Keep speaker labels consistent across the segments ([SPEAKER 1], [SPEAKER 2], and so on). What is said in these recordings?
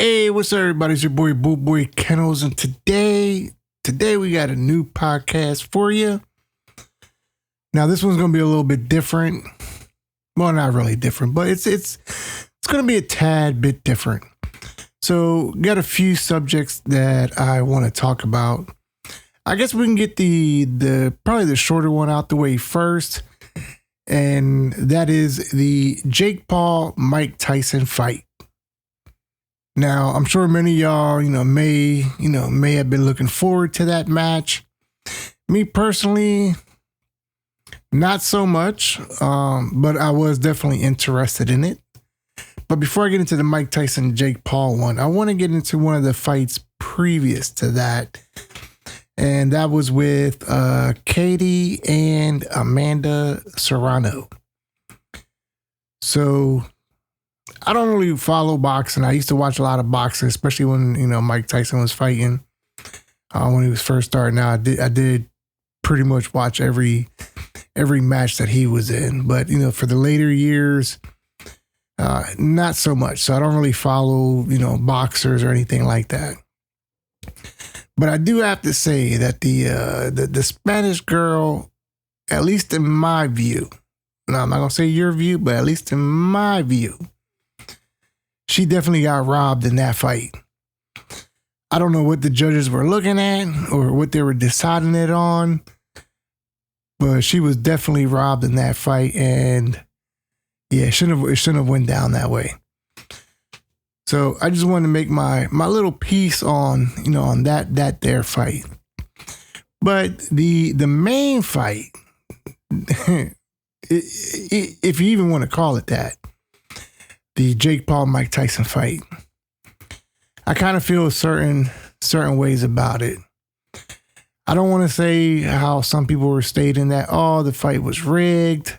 [SPEAKER 1] Hey, what's up, everybody? It's your boy BULLBOYKENNELS, and today we got a new podcast for you. Now, this one's gonna be a little bit different. Well, not really different, but it's gonna be a tad bit different. So, got a few subjects that I want to talk about. I guess we can get the probably the shorter one out the way first, and that is the Jake Paul Mike Tyson fight. Now, I'm sure many of y'all, may have been looking forward to that match. Me personally, not so much, but I was definitely interested in it. But before I get into the Mike Tyson Jake Paul one, I want to get into one of the fights previous to that, and that was with Katie and Amanda Serrano. So I don't really follow boxing. I used to watch a lot of boxing, especially when Mike Tyson was fighting. When he was first starting out, I did pretty much watch every match that he was in. But for the later years, not so much. So I don't really follow boxers or anything like that. But I do have to say that the Spanish girl, at least in my view, now I'm not gonna say your view, but at least in my view, she definitely got robbed in that fight. I don't know what the judges were looking at or what they were deciding it on, but she was definitely robbed in that fight, and yeah, it shouldn't have went down that way. So I just wanted to make my little piece on on that there fight. But the main fight, if you even want to call it that, the Jake Paul Mike Tyson fight, I kind of feel certain ways about it. I don't want to say how some people were stating that, oh, the fight was rigged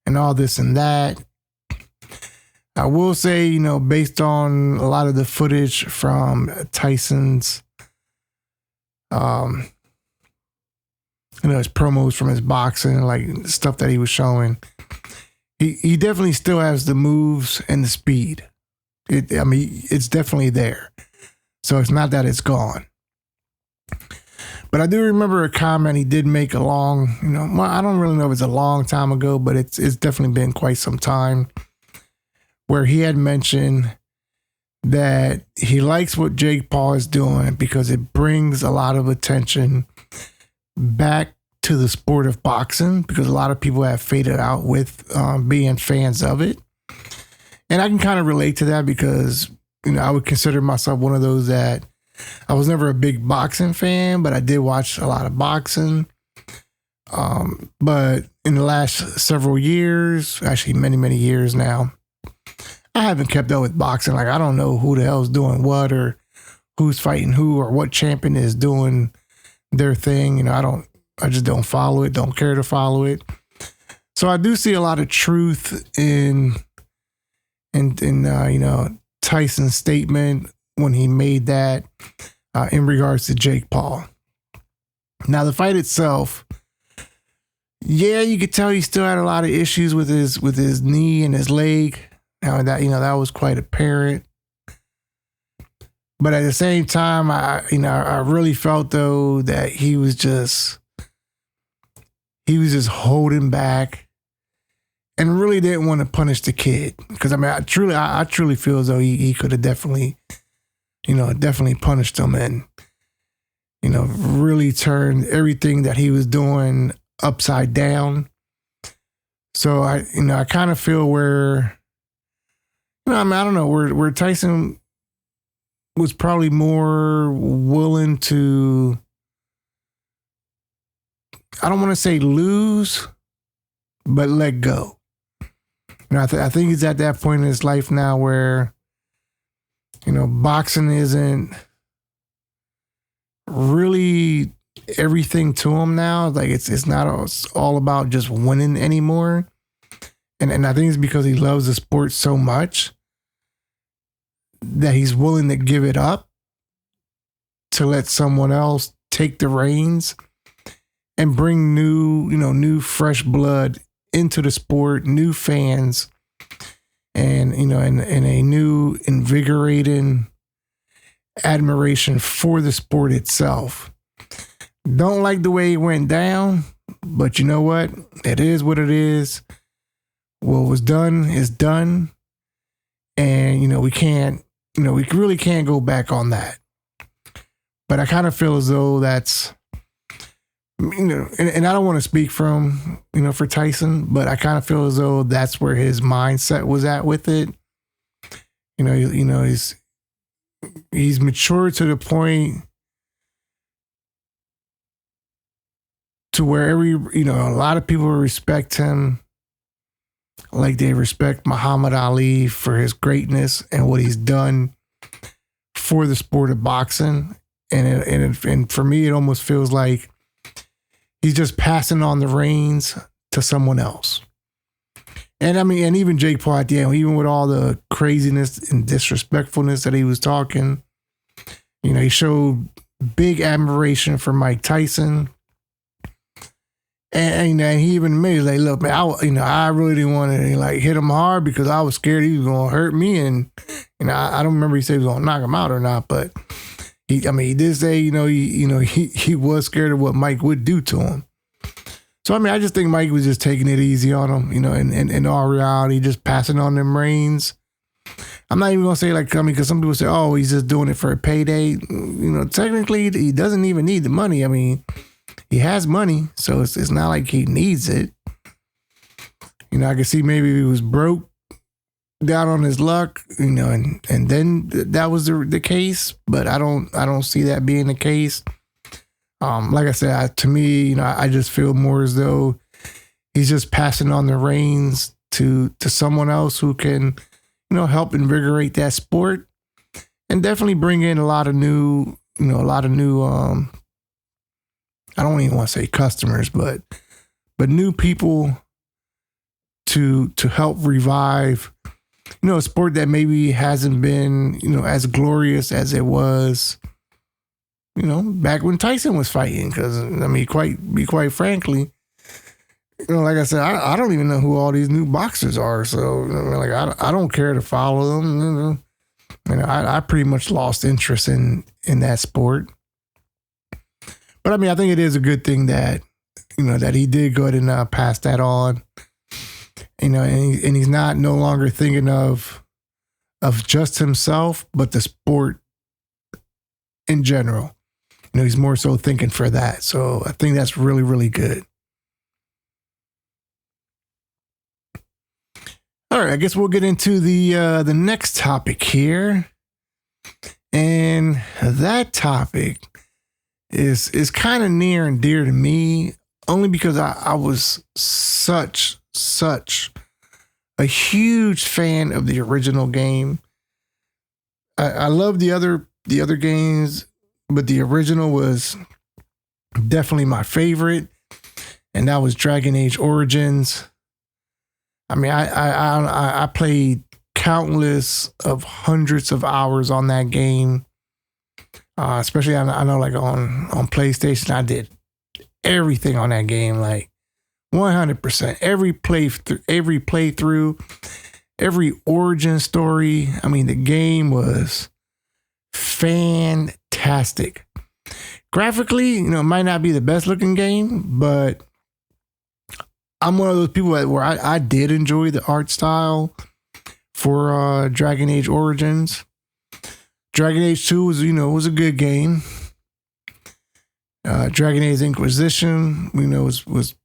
[SPEAKER 1] and all this and that. I will say, based on a lot of the footage from Tyson's, his promos from his boxing, like stuff that he was showing, he definitely still has the moves and the speed. It's definitely there. So it's not that it's gone. But I do remember a comment he did make I don't really know if it's a long time ago, but it's definitely been quite some time, where he had mentioned that he likes what Jake Paul is doing because it brings a lot of attention back to the sport of boxing, because a lot of people have faded out with being fans of it. And I can kind of relate to that because, I would consider myself one of those that I was never a big boxing fan, but I did watch a lot of boxing. But in the last several years, actually many, many years now, I haven't kept up with boxing. Like, I don't know who the hell's doing what, or who's fighting who, or what champion is doing their thing. I just don't follow it, don't care to follow it. So I do see a lot of truth in Tyson's statement when he made that in regards to Jake Paul. Now, the fight itself, yeah, you could tell he still had a lot of issues with his knee and his leg. Now that that was quite apparent. But at the same time, I really felt though that he was just holding back and really didn't want to punish the kid. Because I truly feel as though he could have definitely punished him and, really turned everything that he was doing upside down. So I kind of feel where, I don't know, where Tyson was probably more willing to, I don't want to say lose, but let go. I think he's at that point in his life now where, boxing isn't really everything to him now. Like it's not all about just winning anymore. And I think it's because he loves the sport so much that he's willing to give it up to let someone else take the reins and bring new fresh blood into the sport, new fans, and, and a new invigorating admiration for the sport itself. Don't like the way it went down, but you know what? It is what it is. What was done is done. And, we can't, we really can't go back on that. But I kind of feel as though that's, and I don't want to speak from, for Tyson, but I kind of feel as though that's where his mindset was at with it. He's matured to the point to where a lot of people respect him like they respect Muhammad Ali for his greatness and what he's done for the sport of boxing. And for me, it almost feels like he's just passing on the reins to someone else. And and even Jake Paul at the end, even with all the craziness and disrespectfulness that he was talking, he showed big admiration for Mike Tyson. And he even admitted, like, look, man, I really didn't want to hit him hard because I was scared he was going to hurt me. And, I don't remember he said he was going to knock him out or not, but he did say, he was scared of what Mike would do to him. So, I just think Mike was just taking it easy on him, and in all reality, just passing on them reins. I'm not even going to say because some people say, oh, he's just doing it for a payday. Technically, he doesn't even need the money. He has money, so it's not like he needs it. I can see maybe he was broke, down on his luck, and then that was the case. But I don't see that being the case. Like I said, to me, I just feel more as though he's just passing on the reins to someone else who can, help invigorate that sport and definitely bring in a lot of new, I don't even want to say customers, but new people to help revive, a sport that maybe hasn't been, as glorious as it was, back when Tyson was fighting. Because quite frankly, like I said, I don't even know who all these new boxers are. So I don't care to follow them. I pretty much lost interest in that sport. But I think it is a good thing that, that he did go ahead and pass that on, and he's no longer thinking of just himself, but the sport in general. He's more so thinking for that. So I think that's really, really good. All right, I guess we'll get into the next topic here. And that topic is kind of near and dear to me, only because I was such a huge fan of the original game. I love the other games, but the original was definitely my favorite, and that was Dragon Age Origins. I played countless of hundreds of hours on that game. Especially I know on PlayStation, I did everything on that game, 100%. Every playthrough, every origin story. The game was fantastic. Graphically, it might not be the best looking game, but I'm one of those people where I did enjoy the art style for Dragon Age Origins. Dragon Age 2 was a good game. Dragon Age Inquisition, was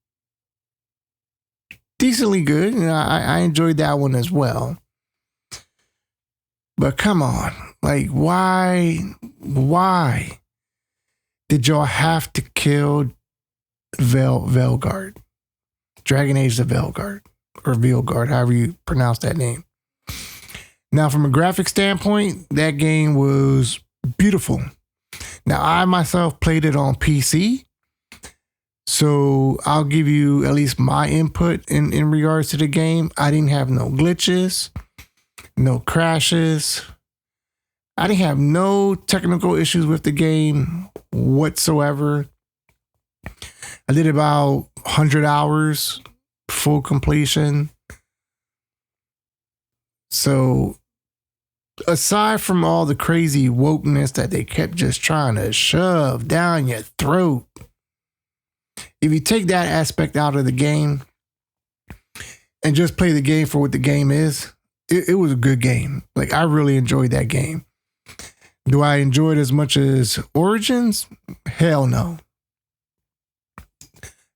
[SPEAKER 1] decently good. I enjoyed that one as well. But come on, why did y'all have to kill Velgard? Dragon Age the Velgard, or Velgard, however you pronounce that name. Now, from a graphic standpoint, that game was beautiful. Now, I myself played it on PC, so I'll give you at least my input in regards to the game. I didn't have no glitches, no crashes. I didn't have no technical issues with the game whatsoever. I did about 100 hours, full completion. So aside from all the crazy wokeness that they kept just trying to shove down your throat, if you take that aspect out of the game and just play the game for what the game is, it was a good game. Like, I really enjoyed that game. Do I enjoy it as much as Origins? Hell no.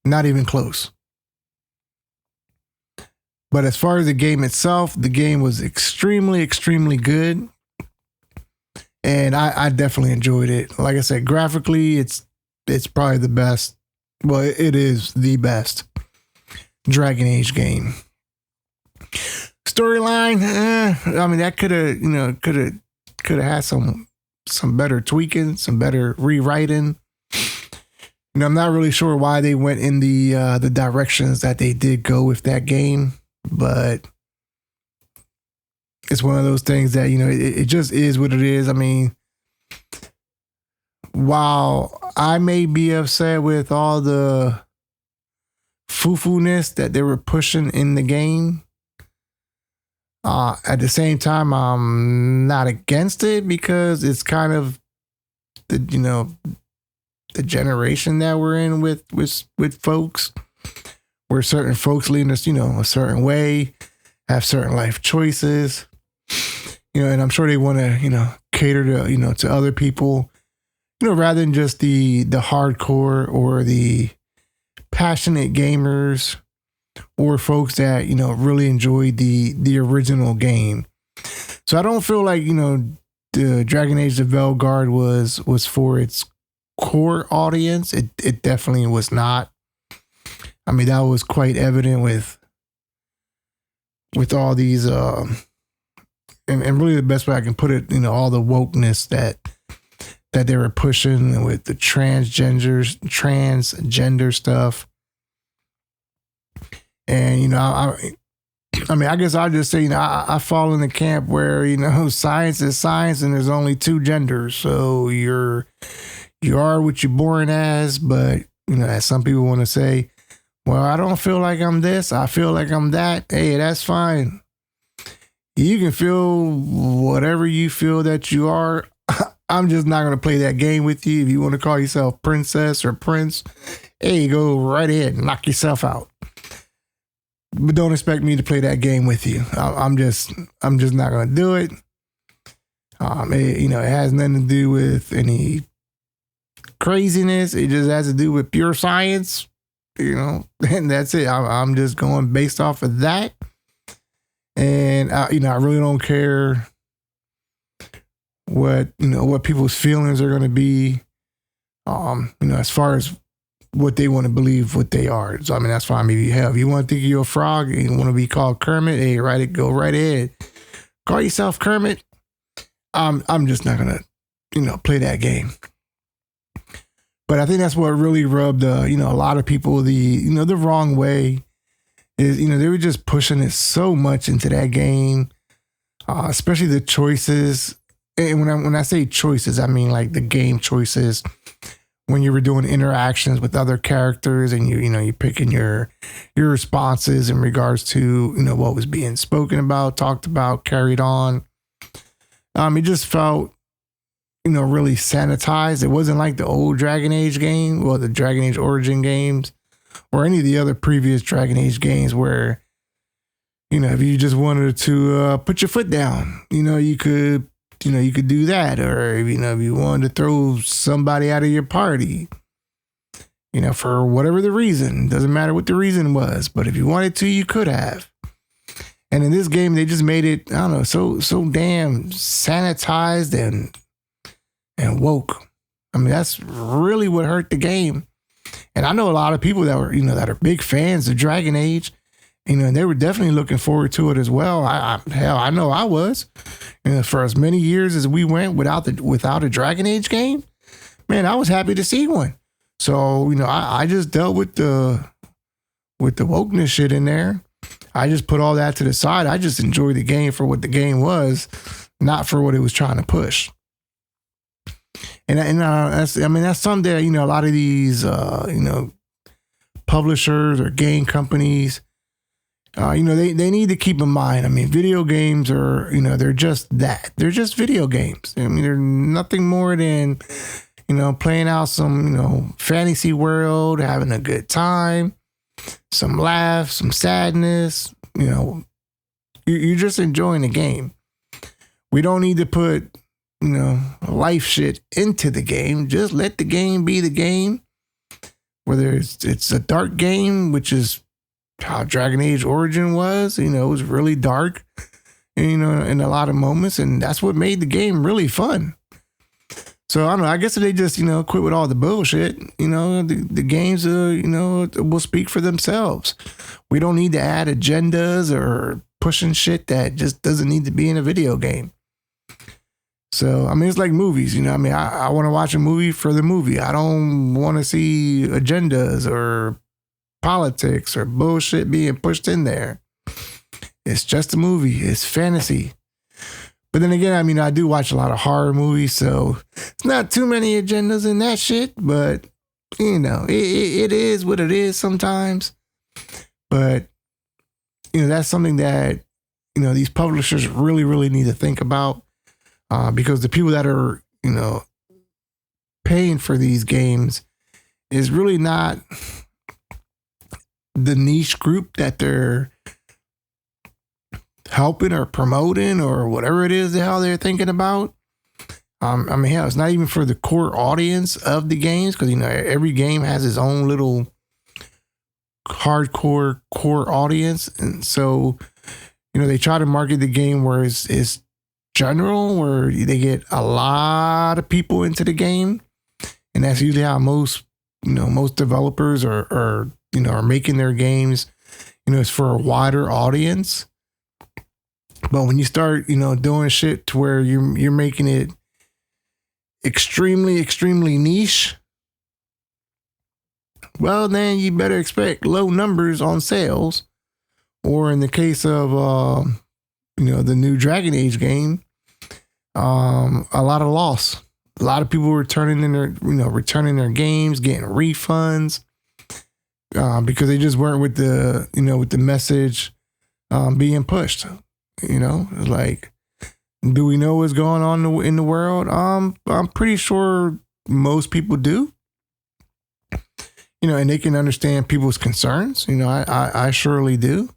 [SPEAKER 1] Not even close. But as far as the game itself, the game was extremely, extremely good. And I definitely enjoyed it. Like I said, graphically, it's probably the best. Well, it is the best Dragon Age game. Storyline, I mean, that could have had some better tweaking, some better rewriting. I'm not really sure why they went in the directions that they did go with that game, but it's one of those things that, it just is what it is. I mean, while I may be upset with all the foo-foo-ness that they were pushing in the game, at the same time, I'm not against it because it's kind of the generation that we're in with folks, where certain folks lead us, a certain way, have certain life choices, and I'm sure they want to, cater to, to other people, rather than just the hardcore or the passionate gamers or folks that, really enjoyed the original game. So I don't feel like, the Dragon Age: The Veilguard was for its core audience. It definitely was not. I mean, that was quite evident with all these and really the best way I can put it, all the wokeness that they were pushing with the transgender stuff. And I mean, I guess I'll just say, I fall in the camp where, science is science and there's only two genders. So you are what you're born as, but, as some people want to say, well, I don't feel like I'm this, I feel like I'm that. Hey, that's fine. You can feel whatever you feel that you are. I'm just not going to play that game with you. If you want to call yourself princess or prince, hey, go right ahead and knock yourself out. But don't expect me to play that game with you. I'm just not going to do it. It has nothing to do with any craziness. It just has to do with pure science, and that's it. I'm just going based off of that. And I really don't care what people's feelings are going to be, as far as what they want to believe what they are. So, I mean, that's fine. Maybe hell, if you want to think you're a frog and you want to be called Kermit, hey, go right ahead. Call yourself Kermit. I'm just not going to, play that game. But I think that's what really rubbed, a lot of people the wrong way is, they were just pushing it so much into that game, especially the choices. And when I say choices, I mean like the game choices. When you were doing interactions with other characters and you're picking your responses in regards to, what was being spoken about, talked about, carried on. It just felt, really sanitized. It wasn't like the old Dragon Age game, or the Dragon Age Origin games, or any of the other previous Dragon Age games where, if you just wanted to put your foot down, you could do that. Or, if you wanted to throw somebody out of your party, for whatever the reason, doesn't matter what the reason was, but if you wanted to, you could have. And in this game, they just made it, I don't know, so damn sanitized and woke. I mean, that's really what hurt the game. And I know a lot of people that were, that are big fans of Dragon Age, and they were definitely looking forward to it as well. I know I was. For as many years as we went without a Dragon Age game, man, I was happy to see one. So, I just dealt with the wokeness shit in there. I just put all that to the side. I just enjoyed the game for what the game was, not for what it was trying to push. And that's something that, a lot of these, publishers or game companies, they need to keep in mind, I mean, video games are, they're just that. They're just video games. I mean, they're nothing more than, playing out some, fantasy world, having a good time, some laughs, some sadness, you're just enjoying the game. We don't need to put, life shit into the game. Just let the game be the game. Whether it's a dark game, which is how Dragon Age Origin was, it was really dark, in a lot of moments. And that's what made the game really fun. So I don't know, I guess if they just, quit with all the bullshit, the games, will speak for themselves. We don't need to add agendas or pushing shit that just doesn't need to be in a video game. So, I mean, it's like movies, I want to watch a movie for the movie. I don't want to see agendas or politics or bullshit being pushed in there. It's just a movie. It's fantasy. But then again, I mean, I do watch a lot of horror movies, so it's not too many agendas in that shit, but, it is what it is sometimes. But, that's something that, these publishers really, really need to think about. Because the people that are, paying for these games is really not the niche group that they're helping or promoting or whatever it is the hell they're thinking about. I mean, hell, it's not even for the core audience of the games because, every game has its own little hardcore core audience. And so, they try to market the game where it's general, where they get a lot of people into the game, and that's usually how most developers are making their games. It's for a wider audience. But when you start doing shit to where you're making it extremely, extremely niche, well, then you better expect low numbers on sales, or in the case of the new Dragon Age game, a lot of loss. A lot of people returning their games, getting refunds, because they just weren't with the message being pushed. Like, do we know what's going on in the world? I'm pretty sure most people do. And they can understand people's concerns. I surely do.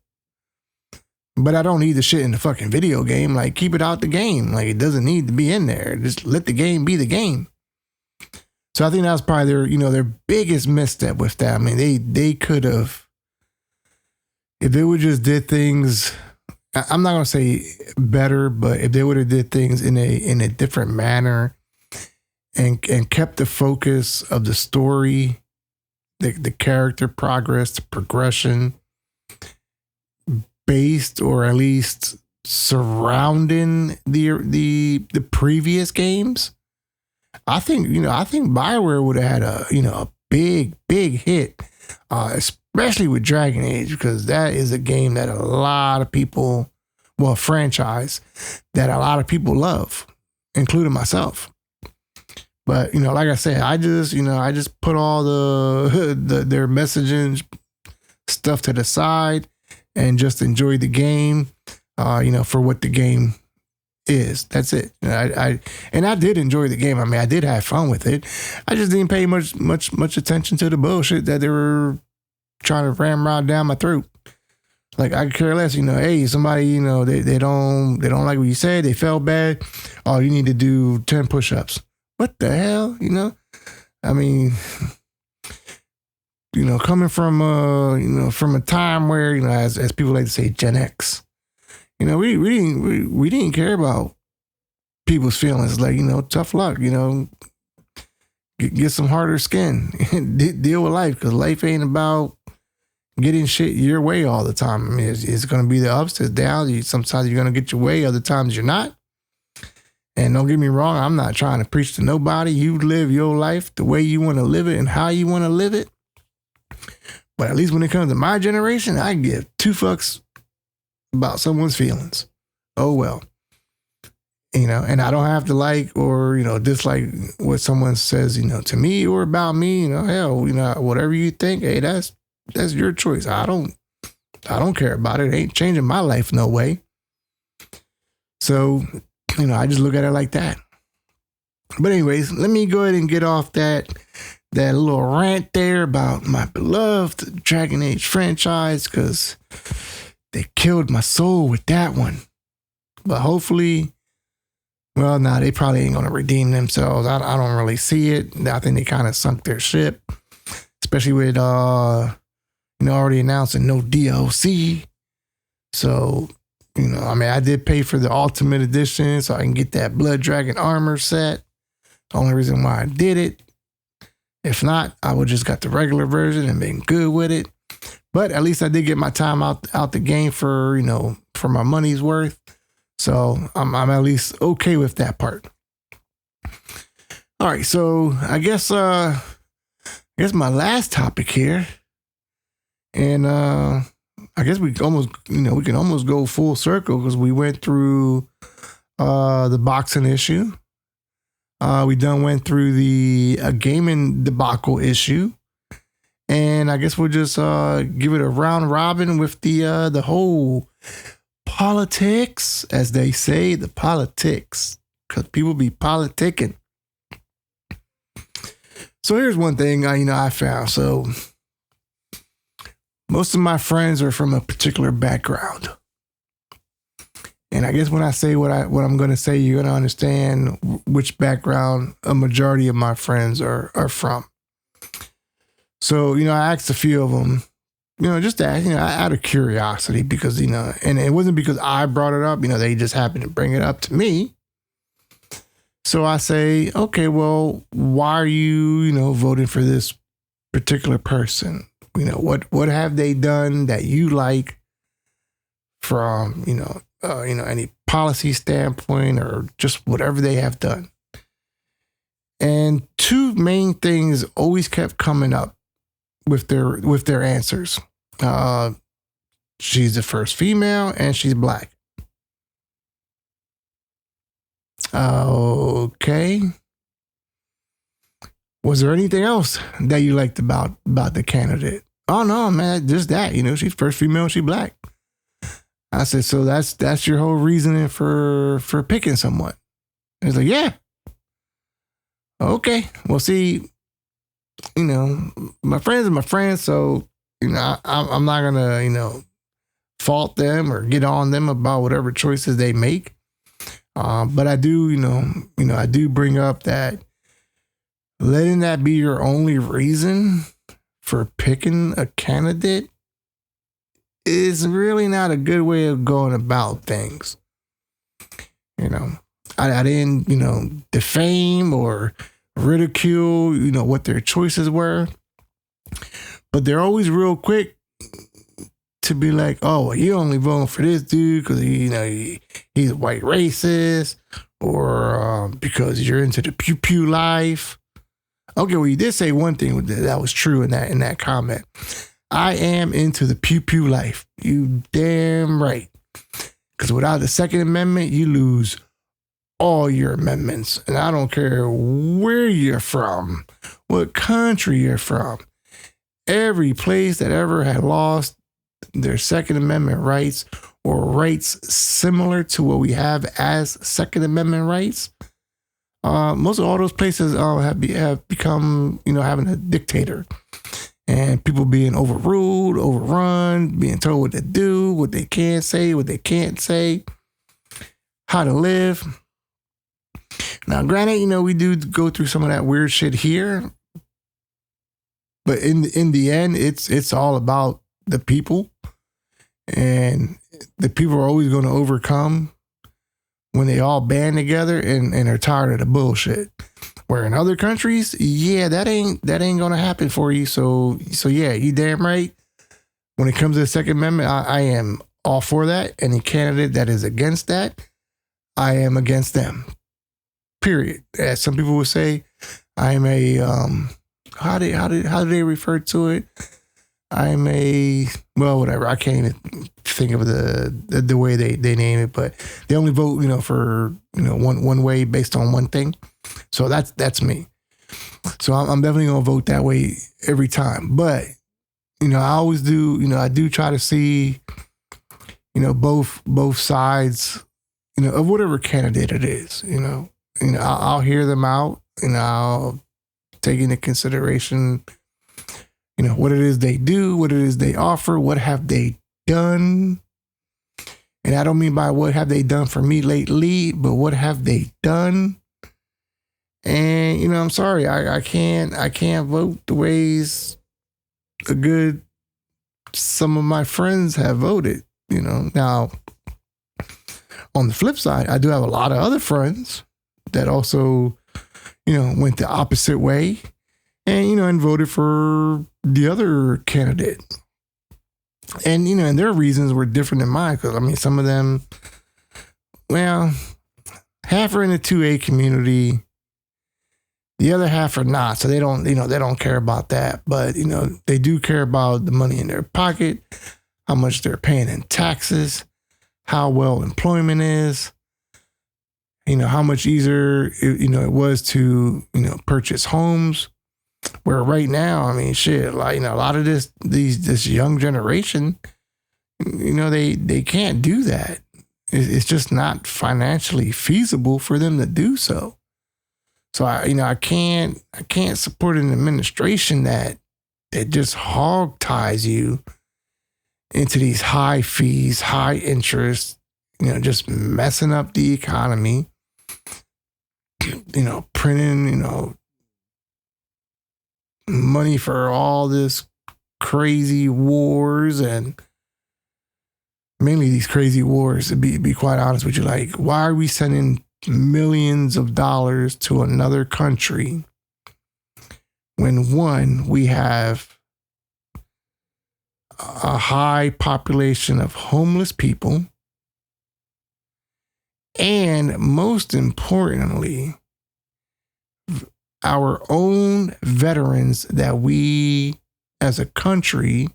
[SPEAKER 1] But I don't need the shit in the fucking video game. Like, keep it out the game. Like, it doesn't need to be in there. Just let the game be the game. So I think that was probably their biggest misstep with that. I mean, they could have, if they would just did things, I'm not gonna say better, but if they would have did things in a different manner and kept the focus of the story, the character progress, the progression, based or at least surrounding the previous games, I think BioWare would have had a big hit, especially with Dragon Age, because that is a game that a lot of people, well, franchise that a lot of people love, including myself. But like I said, I just put all their messaging stuff to the side and just enjoy the game, for what the game is. That's it. I did enjoy the game. I mean, I did have fun with it. I just didn't pay much attention to the bullshit that they were trying to ramrod down my throat. Like, I could care less. Hey, somebody, they don't like what you said. They felt bad. Oh, you need to do 10 push-ups. What the hell? I mean, coming from a time where, as people like to say, Gen X, we didn't care about people's feelings. Like, tough luck, get some harder skin, deal with life, because life ain't about getting shit your way all the time. I mean, it's going to be the ups, the downs. Sometimes you're going to get your way, other times you're not. And don't get me wrong, I'm not trying to preach to nobody. You live your life the way you want to live it and how you want to live it. But at least when it comes to my generation, I give two fucks about someone's feelings. Oh, well. And I don't have to like or, dislike what someone says, to me or about me. Hell, whatever you think, hey, that's your choice. I don't I don't care about it. It ain't changing my life no way. So, I just look at it like that. But anyways, let me go ahead and get off that little rant there about my beloved Dragon Age franchise, because they killed my soul with that one. But hopefully, well, nah, they probably ain't going to redeem themselves. I don't really see it. I think they kind of sunk their ship, especially with, already announcing no DLC. So, I did pay for the Ultimate Edition so I can get that Blood Dragon armor set. The only reason why I did it. If not, I would just got the regular version and been good with it. But at least I did get my time out the game for my money's worth. So I'm at least okay with that part. All right, so I guess my last topic here, and I guess we can almost go full circle because we went through the boxing issue. We went through the gaming debacle issue. And I guess we'll just give it a round robin with the whole politics, as they say, the politics, because people be politicking. So here's one thing I found. So most of my friends are from a particular background. And I guess when I say what I'm going to say, you're going to understand which background a majority of my friends are from. So, I asked a few of them, just to ask, out of curiosity, because, and it wasn't because I brought it up, they just happened to bring it up to me. So I say, okay, well, why are you, voting for this particular person? What have they done that you like from, any policy standpoint or just whatever they have done? And two main things always kept coming up with their answers. She's the first female and she's black. Okay. Was there anything else that you liked about the candidate? Oh no, man, just that. She's first female, she's black. I said, so that's your whole reasoning for picking someone. He's like, yeah. Okay. Well, see, my friends are my friends, so I'm not gonna fault them or get on them about whatever choices they make. But I do, I do bring up that letting that be your only reason for picking a candidate is really not a good way of going about things. I didn't, defame or ridicule, what their choices were. But they're always real quick to be like, oh, well, you only voting for this dude because, he's a white racist, or because you're into the pew pew life. Okay, well, you did say one thing that was true in that comment. I am into the pew pew life. You damn right. Because without the Second Amendment, you lose all your amendments. And I don't care where you're from, what country you're from. Every place that ever had lost their Second Amendment rights or rights similar to what we have as Second Amendment rights, most of all those places have become, having a dictator. And people being overruled, overrun, being told what to do, what they can say, what they can't say, how to live. Now, granted, we do go through some of that weird shit here. But in the end, it's all about the people. And the people are always going to overcome when they all band together and are tired of the bullshit. Where in other countries, yeah, that ain't gonna happen for you. So yeah, you damn right. When it comes to the Second Amendment, I am all for that. Any candidate that is against that, I am against them. Period. As some people would say, I am a how do they refer to it? I'm a, well, whatever. I can't even think of the way they name it, but they only vote, for one way based on one thing. So that's me. So I'm definitely gonna vote that way every time. But I always do, I do try to see, both sides, of whatever candidate it is, I'll hear them out, I'll take into consideration, what it is they do, what it is they offer, what have they done. And I don't mean by what have they done for me lately, but what have they done? And, I'm sorry, I can't vote the ways some of my friends have voted, Now, on the flip side, I do have a lot of other friends that also, went the opposite way and, and voted for the other candidate. And, and their reasons were different than mine. Because, some of them, well, half are in the 2A community. The other half are not. So they don't, they don't care about that. But, they do care about the money in their pocket, how much they're paying in taxes, how well employment is, how much easier, it was to, purchase homes. Where right now, shit, like, a lot of this young generation, they can't do that. It's just not financially feasible for them to do so. So I can't support an administration that just hog ties you into these high fees, high interest, just messing up the economy, printing, money for all this crazy wars, and mainly these crazy wars, to be quite honest with you. Like, why are we sending millions of dollars to another country when, one, we have a high population of homeless people, and most importantly, our own veterans that we as a country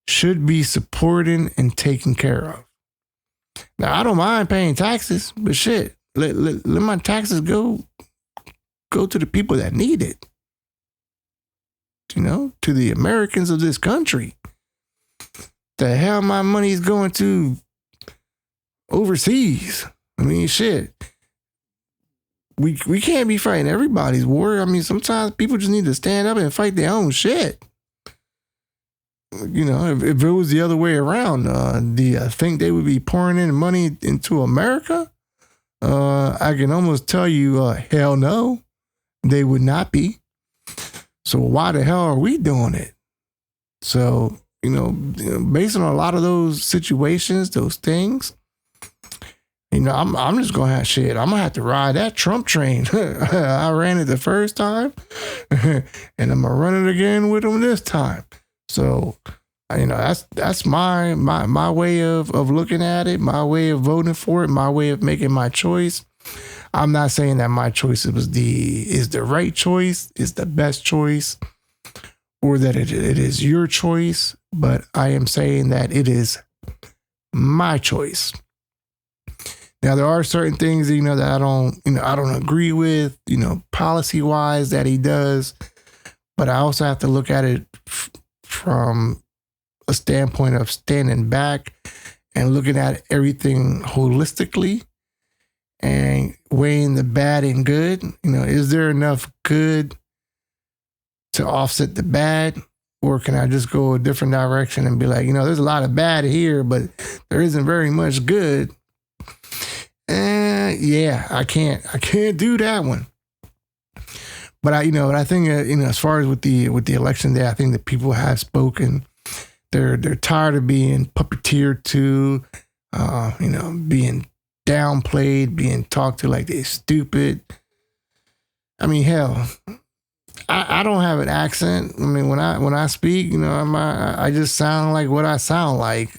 [SPEAKER 1] should be supporting and taking care of. Now, I don't mind paying taxes, but shit, let my taxes go to the people that need it. To the Americans of this country. The hell my money is going to overseas. Shit. We can't be fighting everybody's war. Sometimes people just need to stand up and fight their own shit. If it was the other way around, do you think they would be pouring in money into America? I can almost tell you, hell no, they would not be. So why the hell are we doing it? So, based on a lot of those situations, those things, I'm just going to have shit. I'm going to have to ride that Trump train. I ran it the first time and I'm going to run it again with him this time. So, that's my way of looking at it, my way of voting for it, my way of making my choice. I'm not saying that my choice is the right choice, is the best choice, or that it is your choice, but I am saying that it is my choice. Now, there are certain things, that I don't agree with, policy wise that he does, but I also have to look at it from a standpoint of standing back and looking at everything holistically and weighing the bad and good. Is there enough good to offset the bad? Or can I just go a different direction and be like, there's a lot of bad here, but there isn't very much good. Yeah, I can't do that one. But I think, as far as with the election day, I think that people have spoken. They're tired of being puppeteered to, being downplayed, being talked to like they're stupid. Hell, I don't have an accent. When I speak, I just sound like what I sound like.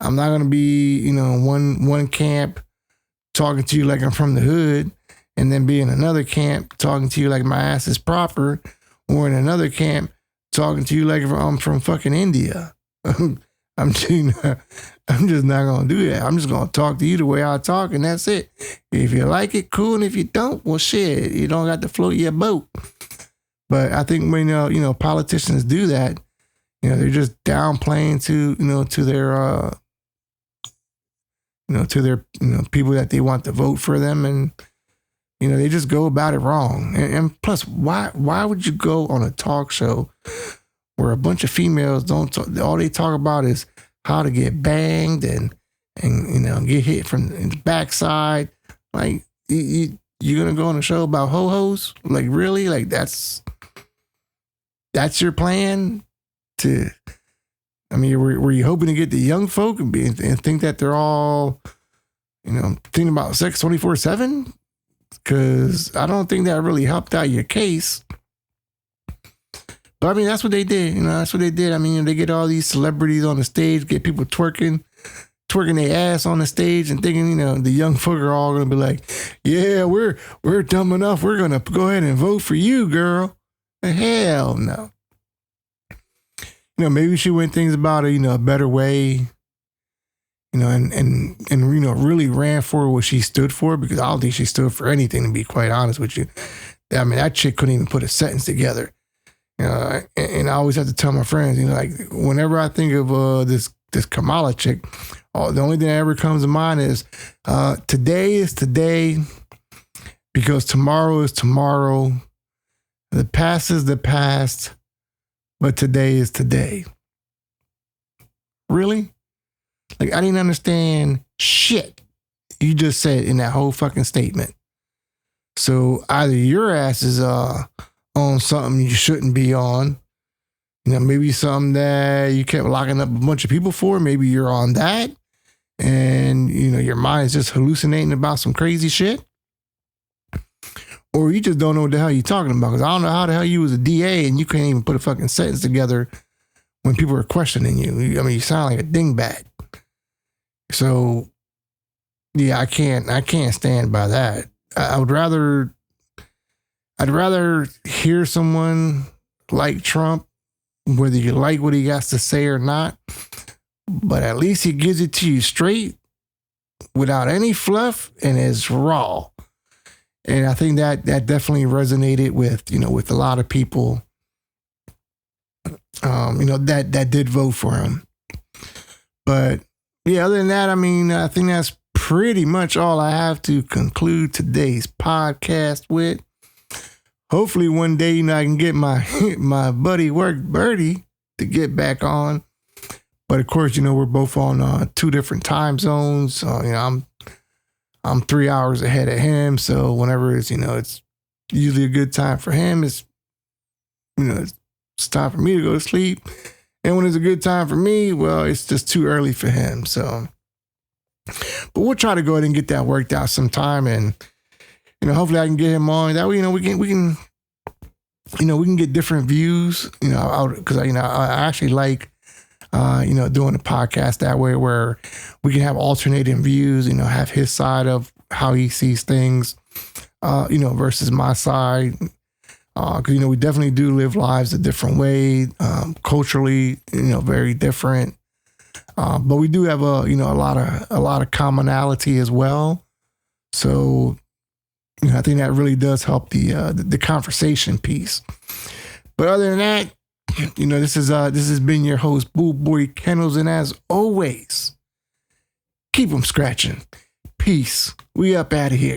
[SPEAKER 1] I'm not gonna be, one camp talking to you like I'm from the hood, and then be in another camp talking to you like my ass is proper, or in another camp talking to you like I'm from fucking India. I'm just not gonna do that. I'm just gonna talk to you the way I talk, and that's it. If you like it, cool, and if you don't, well, shit, you don't got to float your boat. But I think when politicians do that, they're just downplaying to their people that they want to vote for them, and they just go about it wrong. And plus, why would you go on a talk show where a bunch of females all they talk about is how to get banged and get hit from the backside? Like, you're gonna go on a show about ho-hos? Like, really? Like, that's your plan? Were you hoping to get the young folk and think that they're all thinking about sex 24/7? Because I don't think that really helped out your case. But that's what they did. That's what they did. They get all these celebrities on the stage, get people twerking their ass on the stage, and thinking, the young folk are all gonna be like, yeah, we're dumb enough. We're gonna go ahead and vote for you, girl. Hell no. Maybe she went things about a better way, and really ran for what she stood for, because I don't think she stood for anything, to be quite honest with you. That chick couldn't even put a sentence together. And I always have to tell my friends, like, whenever I think of this Kamala chick, the only thing that ever comes to mind is today is today, because tomorrow is tomorrow. The past is the past, but today is today. Really? Like, I didn't understand shit you just said in that whole fucking statement. So either your ass is on something you shouldn't be on, maybe something that you kept locking up a bunch of people for. Maybe you're on that, and your mind's just hallucinating about some crazy shit. Or you just don't know what the hell you're talking about. Because I don't know how the hell you was a DA and you can't even put a fucking sentence together when people are questioning you. You sound like a dingbat. So, yeah, I can't stand by that. I'd rather hear someone like Trump, whether you like what he has to say or not, but at least he gives it to you straight, without any fluff, and it's raw. And I think that definitely resonated with a lot of people, that did vote for him. But yeah, other than that, I think that's pretty much all I have to conclude today's podcast with. Hopefully one day, I can get my buddy Birdie to get back on. But of course, we're both on 2 different time zones. I'm 3 hours ahead of him. So whenever it's usually a good time for him, it's time for me to go to sleep. And when it's a good time for me, well, it's just too early for him. So, but we'll try to go ahead and get that worked out sometime, and hopefully I can get him on. That way, we can get different views. Because I actually like doing a podcast that way, where we can have alternating views. Have his side of how he sees things, versus my side. Because we definitely do live lives a different way, culturally, very different. But we do have a lot of commonality as well. So I think that really does help the conversation piece. But other than that, this has been your host, BULLBOYKENNELS, and as always, keep them scratching. Peace. We up out of here.